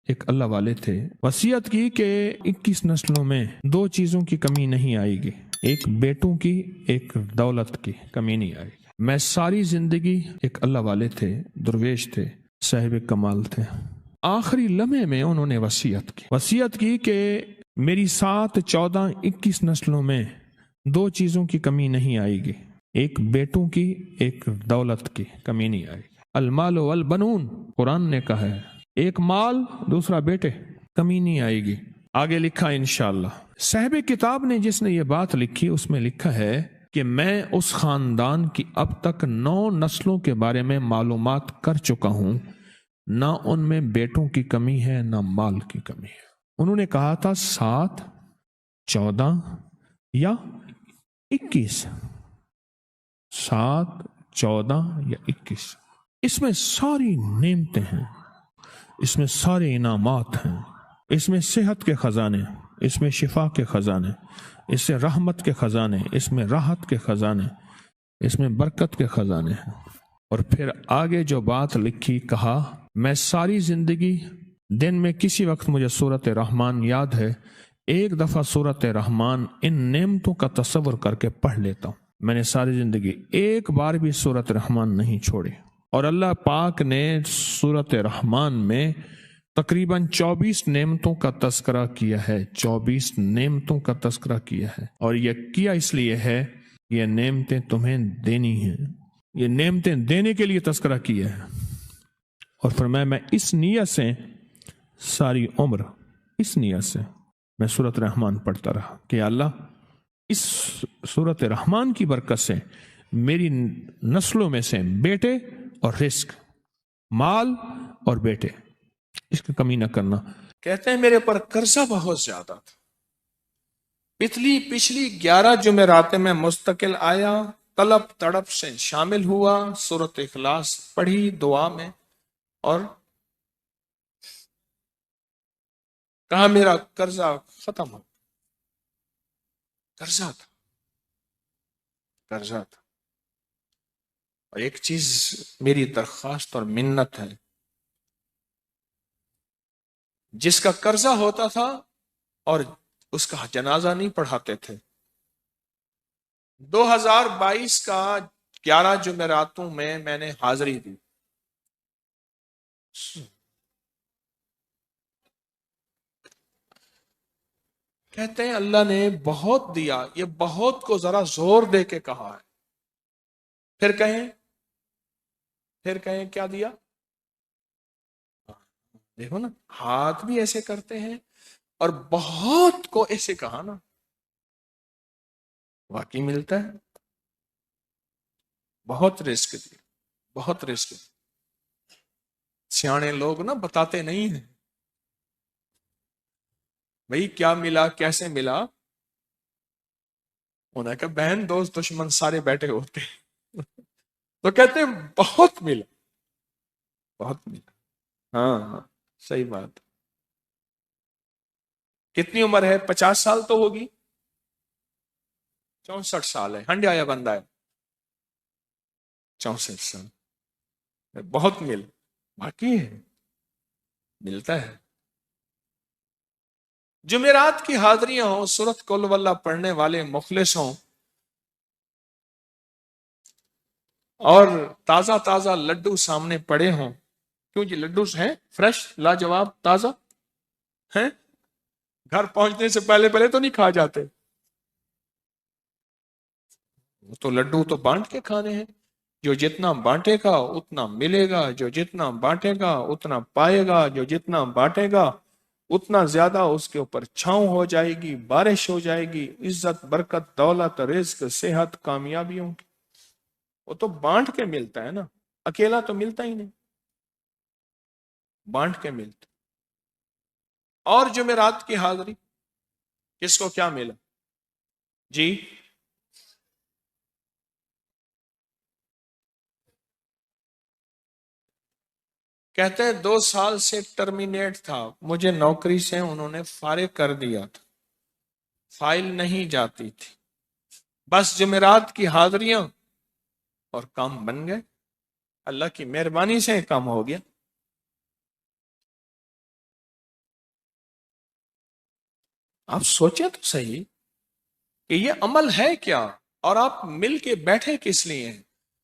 ایک اللہ والے تھے، وصیت کی کہ 21 نسلوں میں 2 چیزوں کی کمی نہیں آئے گی، ایک بیٹوں کی، ایک دولت کی کمی نہیں آئے گی۔ میں ساری زندگی، ایک اللہ والے تھے، درویش تھے، صاحب کمال تھے، آخری لمحے میں انہوں نے وصیت کی کہ میری 7، 14، 21 نسلوں میں 2 چیزوں کی کمی نہیں آئے گی، ایک بیٹوں کی، ایک دولت کی کمی نہیں آئے گی۔ المال والبنون، قرآن نے کہا ہے، ایک مال، دوسرا بیٹے، کمی نہیں آئے گی۔ آگے لکھا انشاءاللہ، صاحب کتاب نے جس نے یہ بات لکھی اس میں لکھا ہے کہ میں اس خاندان کی اب تک 9 نسلوں کے بارے میں معلومات کر چکا ہوں، نہ ان میں بیٹوں کی کمی ہے نہ مال کی کمی ہے۔ انہوں نے کہا تھا 7، 14 یا 21، 7، 14 یا 21، اس میں ساری نعمتیں ہیں، اس میں سارے انعامات ہیں، اس میں صحت کے خزانے، اس میں شفا کے خزانے، اس سے رحمت کے خزانے، اس میں راحت کے خزانے، اس میں برکت کے خزانے ہیں۔ اور پھر آگے جو بات لکھی، کہا میں ساری زندگی دن میں کسی وقت مجھے سورۃ رحمان یاد ہے، ایک دفعہ سورۃ رحمان ان نعمتوں کا تصور کر کے پڑھ لیتا ہوں۔ میں نے ساری زندگی ایک بار بھی سورۃ رحمان نہیں چھوڑی، اور اللہ پاک نے سورۃ رحمان میں تقریباً 24 نعمتوں کا تذکرہ کیا ہے، 24 نعمتوں کا تذکرہ کیا ہے، اور یہ کیا اس لیے ہے، یہ نعمتیں تمہیں دینی ہیں، یہ نعمتیں دینے کے لیے تذکرہ کیا ہے۔ اور فرمایا میں اس نیت سے ساری عمر، اس نیت سے میں سورۃ رحمان پڑھتا رہا کہ اللہ اس سورۃ رحمان کی برکت سے میری نسلوں میں سے بیٹے اور رزق، مال اور بیٹے، اس کی کمی نہ کرنا۔ کہتے ہیں میرے پر قرضہ بہت زیادہ تھا، پچھلی 11 جمعراتیں میں مستقل آیا، طلب تڑپ سے شامل ہوا، سورۃ اخلاص پڑھی دعا میں، اور کہا میرا قرضہ ختم ہو۔ قرضہ تھا۔ اور ایک چیز میری درخواست اور منت ہے، جس کا قرضہ ہوتا تھا اور اس کا جنازہ نہیں پڑھاتے تھے، 2022 کا 11 جمعراتوں میں نے حاضری دی۔ کہتے ہیں اللہ نے بہت دیا، یہ بہت کو ذرا زور دے کے کہا ہے، پھر کہیں کیا دیا؟ دیکھو نا، ہاتھ بھی ایسے کرتے ہیں اور بہت کو ایسے کہا نا، واقعی ملتا ہے۔ بہت رزق دیا، بہت رزق دیا۔ سیانے لوگ نا بتاتے نہیں ہیں بھئی کیا ملا، کیسے ملا، انہوں نے کہا بہن دوست دشمن سارے بیٹھے ہوتے ہیں تو کہتے ہیں بہت ملا، بہت ملا۔ ہاں صحیح بات۔ کتنی عمر ہے؟ 50 سال تو ہوگی، 64 سال ہے، ہنڈیا یا بندہ ہے، 64 سال، بہت باقی ہے، ملتا ہے۔ جمعرات کی حاضریاں ہوں، سورۃ قل واللہ پڑھنے والے مخلص ہوں، اور تازہ تازہ لڈو سامنے پڑے ہوں، کیوں جی لڈو ہیں فریش، لاجواب، تازہ ہیں، گھر پہنچنے سے پہلے تو نہیں کھا جاتے، تو لڈو تو بانٹ کے کھانے ہیں، جو جتنا بانٹے گا اتنا ملے گا، جو جتنا بانٹے گا اتنا پائے گا، جو جتنا بانٹے گا اتنا زیادہ اس کے اوپر چھاؤں ہو جائے گی، بارش ہو جائے گی، عزت، برکت، دولت، رزق، صحت، کامیابیوں کی، وہ تو بانٹ کے ملتا ہے نا، اکیلا تو ملتا ہی نہیں، بانٹ کے ملتا۔ اور جمعرات کی حاضری کس کو کیا ملا جی؟ کہتے ہیں 2 سال سے ٹرمینیٹ تھا، مجھے نوکری سے انہوں نے فارغ کر دیا تھا، فائل نہیں جاتی تھی، بس جمعرات کی حاضریاں اور کام بن گئے، اللہ کی مہربانی سے کام ہو گیا۔ آپ سوچیں تو صحیح کہ یہ عمل ہے کیا، اور آپ مل کے بیٹھے کس لیے ہیں؟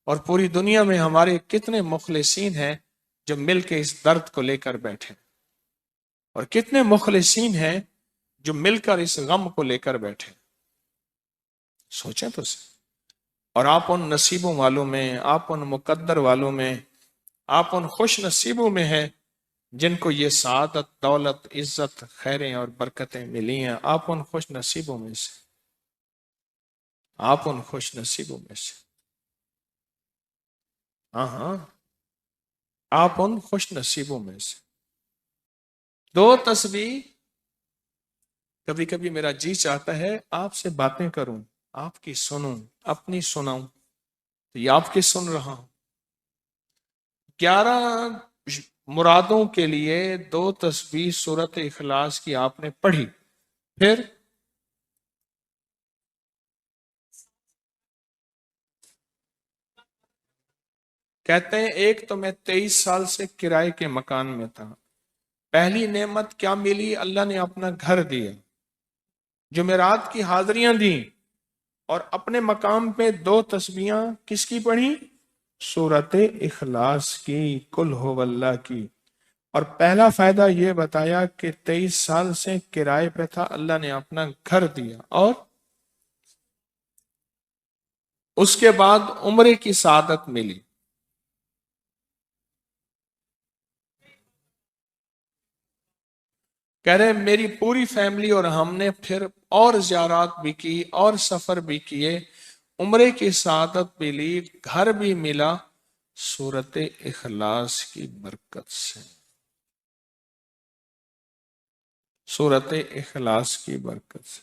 اور پوری دنیا میں ہمارے کتنے مخلصین ہیں جو مل کے اس درد کو لے کر بیٹھے، اور کتنے مخلصین ہیں جو مل کر اس غم کو لے کر بیٹھے؟ سوچیں تو صحیح۔ اور آپ ان نصیبوں والوں میں، آپ ان مقدر والوں میں، آپ ان خوش نصیبوں میں ہیں جن کو یہ سعادت، دولت، عزت، خیریں اور برکتیں ملی ہیں۔ آپ ان خوش نصیبوں میں سے، آپ ان خوش نصیبوں میں سے، ہاں ہاں، آپ ان خوش نصیبوں میں سے۔ دو تسبیح، کبھی کبھی میرا جی چاہتا ہے آپ سے باتیں کروں، آپ کی سنوں، اپنی سناؤں، تو یہ آپ کی سن رہا ہوں۔ 11 مرادوں کے لیے 2 تسبیح سورت اخلاص کی آپ نے پڑھی، پھر کہتے ہیں ایک تو میں 23 سال سے کرائے کے مکان میں تھا، پہلی نعمت کیا ملی؟ اللہ نے اپنا گھر دیا، جمعرات کی حاضریاں دیں، اور اپنے مقام پہ 2 تسبیحاں کس کی پڑھی؟ سورت اخلاص کی، قل ہو اللہ کی۔ اور پہلا فائدہ یہ بتایا کہ 23 سال سے کرائے پہ تھا، اللہ نے اپنا گھر دیا، اور اس کے بعد عمرے کی سعادت ملی۔ کہہ رہے میری پوری فیملی اور ہم نے پھر اور زیارات بھی کی اور سفر بھی کیے، عمرے کی سعادت بھی لی، گھر بھی ملا، سورت اخلاص کی برکت سے، سورت اخلاص کی برکت سے۔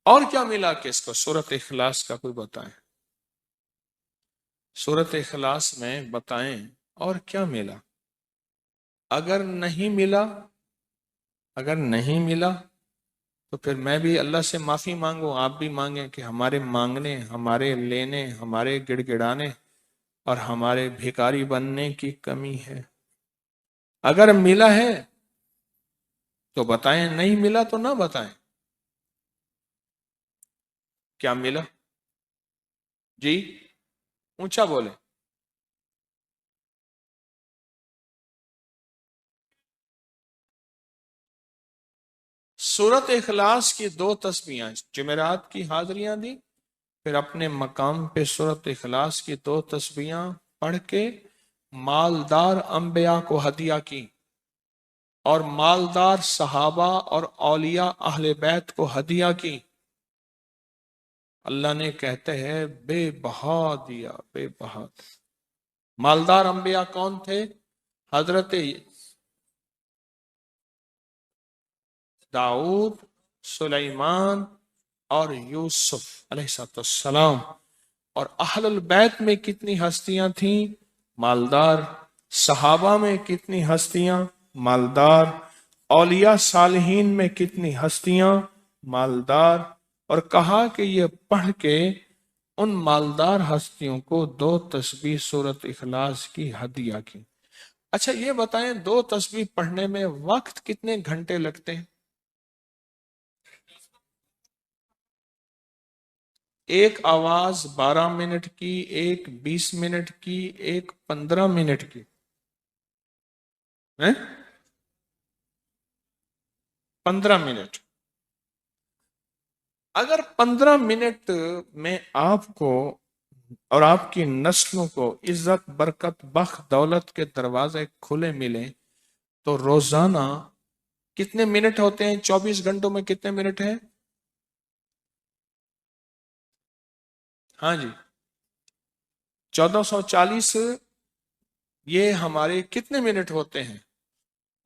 اور کیا ملا کس کو؟ سورت اخلاص کا کوئی بتائیں، سورت اخلاص میں بتائیں اور کیا ملا؟ اگر نہیں ملا، اگر نہیں ملا تو پھر میں بھی اللہ سے معافی مانگوں، آپ بھی مانگیں کہ ہمارے مانگنے، ہمارے لینے، ہمارے گڑ گڑانے اور ہمارے بھیکاری بننے کی کمی ہے۔ اگر ملا ہے تو بتائیں، نہیں ملا تو نہ بتائیں۔ کیا ملا؟ جی اونچا بولیں۔ سورت اخلاص کی 2 تسبیحاں، جمعرات کی حاضریاں دی، پھر اپنے مقام پہ سورت اخلاص کی 2 تسبیحاں پڑھ کے مالدار انبیاء کو ہدیہ کی، اور مالدار صحابہ اور اولیاء اہل بیت کو ہدیہ کی۔ اللہ نے کہتے ہیں بے بہا دیا، بے بہا دیا۔ مالدار انبیاء کون تھے؟ حضرت داؤد، سلیمان اور یوسف علیہ السلام۔ اور اہل البیت میں کتنی ہستیاں تھیں؟ مالدار۔ صحابہ میں کتنی ہستیاں؟ مالدار۔ اولیاء صالحین میں کتنی ہستیاں؟ مالدار۔ اور کہا کہ یہ پڑھ کے ان مالدار ہستیوں کو 2 تسبیح سورت اخلاص کی ہدیہ کی۔ اچھا یہ بتائیں 2 تسبیح پڑھنے میں وقت کتنے گھنٹے لگتے ہیں؟ ایک آواز 12 منٹ کی، ایک 20 منٹ کی، ایک 15 منٹ کی، 15 منٹ۔ اگر 15 منٹ میں آپ کو اور آپ کی نسلوں کو عزت، برکت، بخت، دولت کے دروازے کھلے ملیں تو روزانہ کتنے منٹ ہوتے ہیں؟ 24 گھنٹوں میں کتنے منٹ ہیں؟ ہاں جی 1440، یہ ہمارے کتنے منٹ ہوتے ہیں؟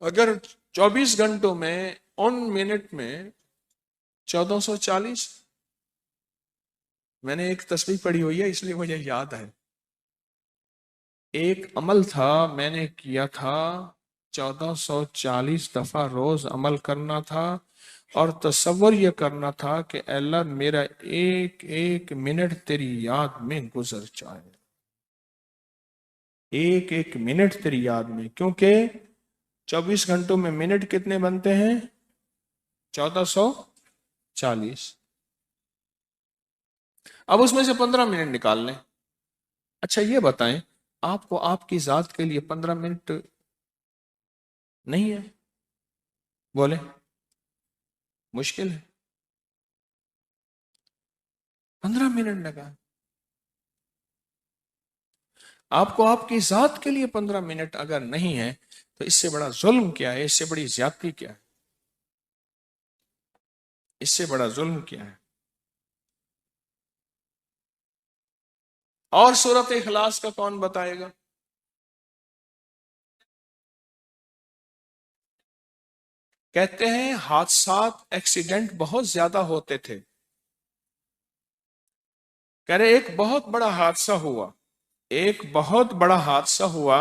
اگر 24 گھنٹوں میں ان منٹ میں 1440، میں نے ایک تسبیح پڑھی ہوئی ہے اس لیے مجھے یاد ہے، ایک عمل تھا میں نے کیا تھا، 1440 دفعہ روز عمل کرنا تھا، اور تصور یہ کرنا تھا کہ اے اللہ میرا ایک ایک منٹ تیری یاد میں گزر جائے، ایک ایک منٹ تیری یاد میں، کیونکہ 24 گھنٹوں میں منٹ کتنے بنتے ہیں؟ 1440. اب اس میں سے 15 منٹ نکال لیں. اچھا یہ بتائیں آپ کو آپ کی ذات کے لیے 15 منٹ نہیں ہے؟ بولے مشکل ہے 15 منٹ لگا. آپ کو آپ کی ذات کے لیے 15 منٹ اگر نہیں ہے تو اس سے بڑا ظلم کیا ہے؟ اس سے بڑی زیادتی کیا ہے؟ اس سے بڑا ظلم کیا ہے؟ اور سورۃ اخلاص کا کون بتائے گا؟ کہتے ہیں حادثات ایکسیڈنٹ بہت زیادہ ہوتے تھے. کہہ رہے ایک بہت بڑا حادثہ ہوا، ایک بہت بڑا حادثہ ہوا،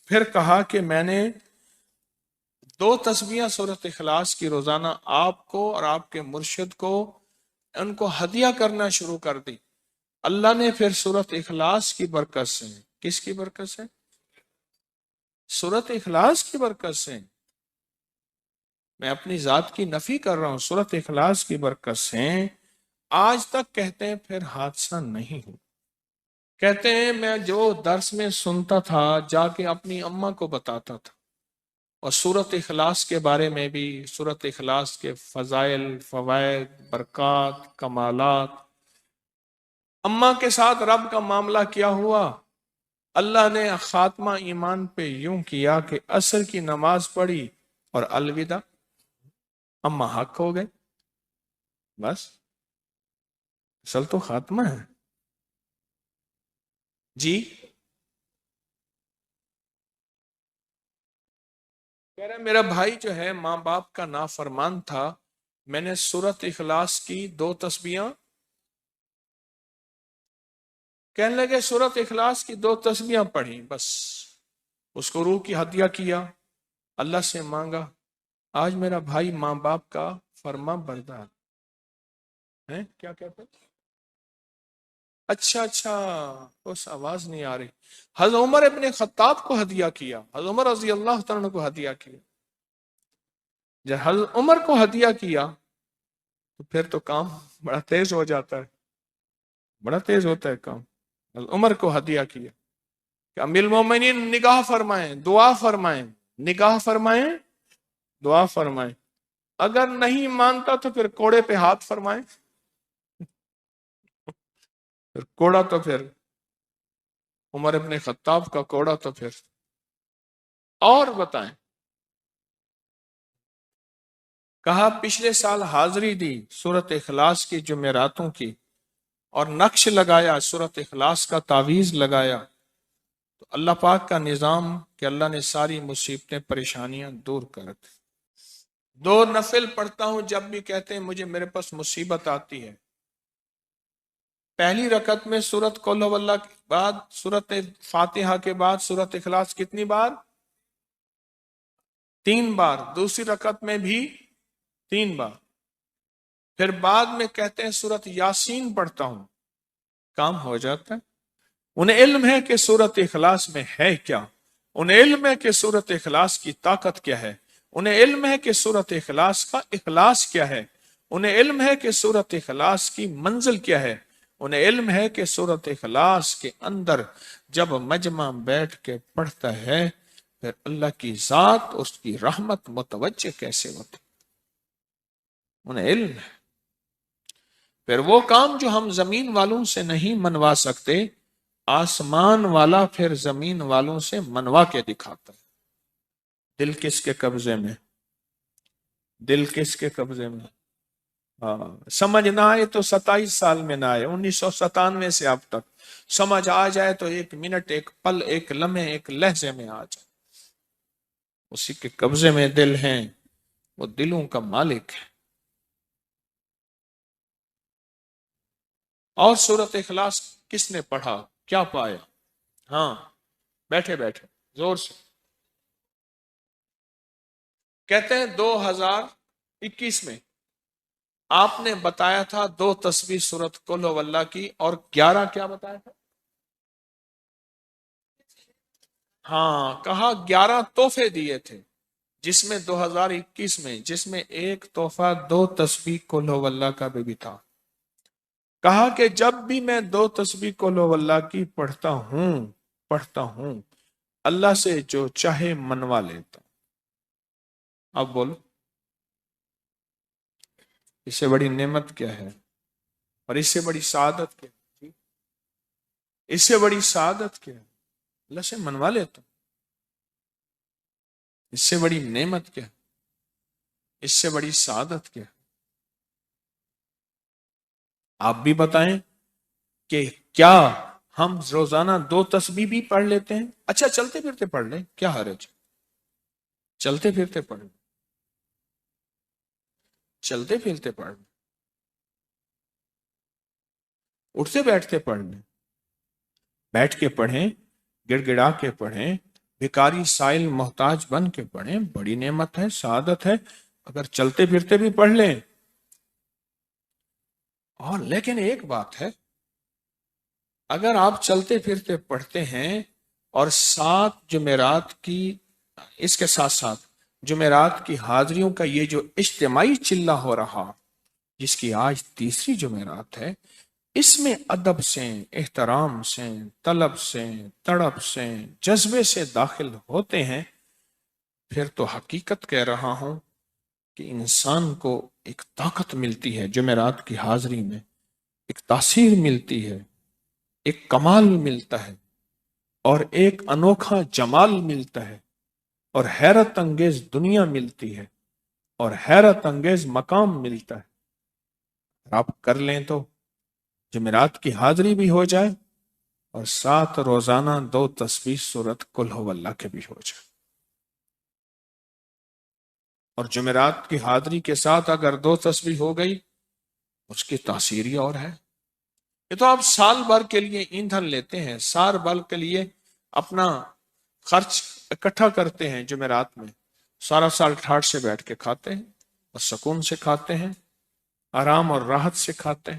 پھر کہا کہ میں نے 2 تسبیحاں سورۃ اخلاص کی روزانہ آپ کو اور آپ کے مرشد کو ان کو ہدیہ کرنا شروع کر دی. اللہ نے پھر سورۃ اخلاص کی برکت سے، کس کی برکت سے؟ سورۃ اخلاص کی برکت سے. میں اپنی ذات کی نفی کر رہا ہوں، سورۃ اخلاص کی برکت سے آج تک کہتے ہیں پھر حادثہ نہیں ہوا. کہتے ہیں میں جو درس میں سنتا تھا جا کے اپنی اماں کو بتاتا تھا، اور سورۃ اخلاص کے بارے میں بھی، سورۃ اخلاص کے فضائل، فوائد، برکات، کمالات. اماں کے ساتھ رب کا معاملہ کیا ہوا؟ اللہ نے خاتمہ ایمان پہ یوں کیا کہ عصر کی نماز پڑھی اور الوداع، اماں حق ہو گئے. بس اصل تو خاتمہ ہے. جی کہہ رہا میرا بھائی جو ہے ماں باپ کا نافرمان تھا، میں نے سورۃ اخلاص کی 2 تسبیحاں، کہنے لگے سورۃ اخلاص کی 2 تسبیحاں پڑھی، بس اس کو روح کی ہدیہ کیا، اللہ سے مانگا. آج میرا بھائی ماں باپ کا فرما بردار ہے. کیا کہتے ہیں؟ اچھا اس آواز نہیں آ رہی. حضرت عمر ابن خطاب کو ہدیہ کیا، حضرت عمر رضی اللہ تعالیٰ کو ہدیہ کیا. جب حضرت عمر کو ہدیہ کیا تو پھر تو کام بڑا تیز ہو جاتا ہے، بڑا تیز ہوتا ہے کام. حضرت عمر کو ہدیہ کیا کہ امیر المومنین نگاہ فرمائیں، دعا فرمائیں، نگاہ فرمائیں، دعا فرمائیں. اگر نہیں مانتا تو پھر کوڑے پہ ہاتھ فرمائیں. پھر کوڑا تو پھر عمر ابن خطاب کا کوڑا تو پھر. اور بتائیں، کہا پچھلے سال حاضری دی سورۃ اخلاص کی جمعراتوں کی، اور نقش لگایا سورۃ اخلاص کا، تعویذ لگایا، تو اللہ پاک کا نظام کہ اللہ نے ساری مصیبتیں پریشانیاں دور کر دی. 2 نفل پڑھتا ہوں جب بھی کہتے ہیں مجھے میرے پاس مصیبت آتی ہے. پہلی رکعت میں سورۃ قل هو اللہ کے بعد، سورۃ فاتحہ کے بعد سورۃ اخلاص کتنی بار؟ 3 بار. دوسری رکعت میں بھی 3 بار. پھر بعد میں کہتے ہیں سورۃ یاسین پڑھتا ہوں، کام ہو جاتا ہے. انہیں علم ہے کہ سورۃ اخلاص میں ہے کیا، انہیں علم ہے کہ سورۃ اخلاص کی طاقت کیا ہے، انہیں علم ہے کہ سورۃ اخلاص کا اخلاص کیا ہے، انہیں علم ہے کہ سورۃ اخلاص کی منزل کیا ہے، انہیں علم ہے کہ سورۃ اخلاص کے اندر جب مجمع بیٹھ کے پڑھتا ہے پھر اللہ کی ذات، اس کی رحمت متوجہ کیسے ہوتی، انہیں علم ہے. پھر وہ کام جو ہم زمین والوں سے نہیں منوا سکتے، آسمان والا پھر زمین والوں سے منوا کے دکھاتا ہے. دل کس کے قبضے میں؟ دل کس کے قبضے میں؟ سمجھ نہ آئے تو 27 سال میں نہ آئے، 1997 سے اب تک. سمجھ آ جائے تو 1 منٹ، 1 پل، 1 لمحے، 1 لہجے میں آ جائے. اسی کے قبضے میں دل ہیں، وہ دلوں کا مالک ہے. اور سورۃ اخلاص کس نے پڑھا کیا پایا؟ ہاں بیٹھے بیٹھے زور سے کہتے ہیں 2021 میں آپ نے بتایا تھا 2 تسبیح سورۃ قل هو اللہ کی، اور 11 کیا بتایا تھا؟ ہاں کہا 11 تحفے دیے تھے. جس میں 2021 میں جس میں ایک تحفہ 2 تسبیح قل ہو اللہ کا بھی تھا. کہا کہ جب بھی میں 2 تسبیح قل ہو اللہ کی پڑھتا ہوں اللہ سے جو چاہے منوا لیتا ہوں. اب بولو اس سے بڑی نعمت کیا ہے اور اس سے بڑی سعادت کیا ہے؟ اس سے بڑی سعادت کیا ہے؟ اللہ سے منوا لیتا ہوں. اس سے بڑی نعمت کیا ہے؟ اس سے بڑی سعادت کیا ہے؟ آپ بھی بتائیں کہ کیا ہم روزانہ 2 تسبیح بھی پڑھ لیتے ہیں؟ اچھا چلتے پھرتے پڑھ لیں، کیا حرج؟ چلتے پھرتے پڑھ لیں، چلتے پھرتے پڑھ لیں، اٹھتے بیٹھتے پڑھ لیں، بیٹھ کے پڑھیں، گڑ گڑا کے پڑھیں، بھکاری سائل محتاج بن کے پڑھیں، بڑی نعمت ہے، سعادت ہے اگر چلتے پھرتے بھی پڑھ لیں. اور لیکن ایک بات ہے، اگر آپ چلتے پھرتے پڑھتے ہیں اور 7 جمعرات کی اس کے ساتھ ساتھ جمعرات کی حاضریوں کا یہ جو اجتماعی چلہ ہو رہا، جس کی آج تیسری جمعرات ہے، اس میں ادب سے، احترام سے، طلب سے، تڑپ سے، جذبے سے داخل ہوتے ہیں، پھر تو حقیقت کہہ رہا ہوں کہ انسان کو ایک طاقت ملتی ہے، جمعرات کی حاضری میں ایک تاثیر ملتی ہے، ایک کمال ملتا ہے اور ایک انوکھا جمال ملتا ہے اور حیرت انگیز دنیا ملتی ہے اور حیرت انگیز مقام ملتا ہے. آپ کر لیں تو جمعرات کی حاضری بھی ہو جائے اور ساتھ روزانہ 2 تسبیح سورت قل ہو اللہ کے بھی ہو جائے. اور جمعرات کی حاضری کے ساتھ اگر 2 تسبیح ہو گئی اس کی تاثیر ہی اور ہے. یہ تو آپ سال بھر کے لیے ایندھن لیتے ہیں، سال بھر کے لیے اپنا خرچ اکٹھا کرتے ہیں، جمعرات میں سارا سال ٹھاٹ سے بیٹھ کے کھاتے ہیں اور سکون سے کھاتے ہیں، آرام اور راحت سے کھاتے ہیں.